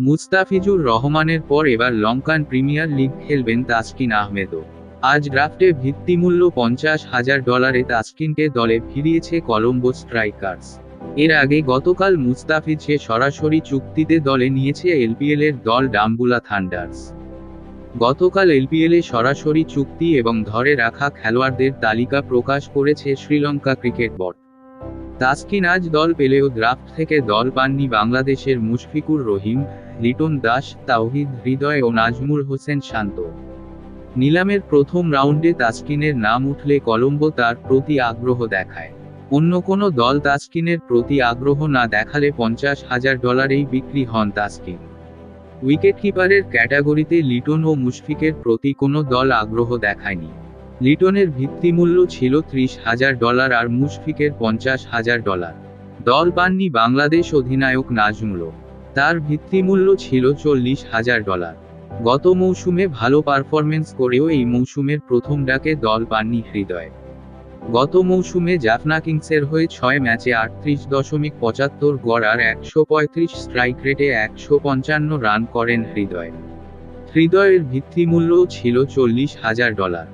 মুস্তাফিজুর রহমানের পর এবার লঙ্কান প্রিমিয়ার লিগ খেলবেন তাসকিন আহমেদও। আজ ড্রাফটে ভিত্তিমূল্য $50,000 তাসকিনকে দলে ফিরিয়েছে কলম্বো স্ট্রাইকার্স। এর আগে গতকাল মুস্তাফিজকে সরাসরি চুক্তিতে দলে নিয়েছে এলপিএলের দল ডাম্বুলা থান্ডার্স। গতকাল এলপিএলে সরাসরি চুক্তি এবং ধরে রাখা খেলোয়াড়দের তালিকা প্রকাশ করেছে শ্রীলঙ্কা ক্রিকেট বোর্ড। তাসকিন আজ দল পেলেও ড্রাফট থেকে দল পাননি বাংলাদেশের মুশফিকুর রহিম, লিটন দাস, তাওহিদ হৃদয় ও নাজমুল হোসেন শান্ত। নিলামের প্রথম রাউন্ডে তাসকিনের নাম উঠলে কলম্বো তার প্রতি আগ্রহ দেখায়। অন্য কোনো দল তাসকিনের প্রতি আগ্রহ না দেখালে $50,000-এই বিক্রি হন তাসকিন। উইকেটকিপারের ক্যাটাগরিতে লিটন ও মুশফিকের প্রতি কোনো দল আগ্রহ দেখায়নি। লিটনের ভিত্তিমূল্য ছিল $30,000 আর মুশফিকের $50,000। দল পাননি বাংলাদেশ অধিনায়ক নাজমুলও। তার ভিত্তিমূল্য ছিল $40,000। গত মৌসুমে ভালো পারফরমেন্স করেও এই মৌসুমের প্রথম ডাকে দল পাননি হৃদয়। গত মৌসুমে জাফনা কিংসের হয়ে 6 ম্যাচে 38.75 গড় আর 135 স্ট্রাইক রেটে 155 রান করেন হৃদয়ের ভিত্তিমূল্যও ছিল $40,000।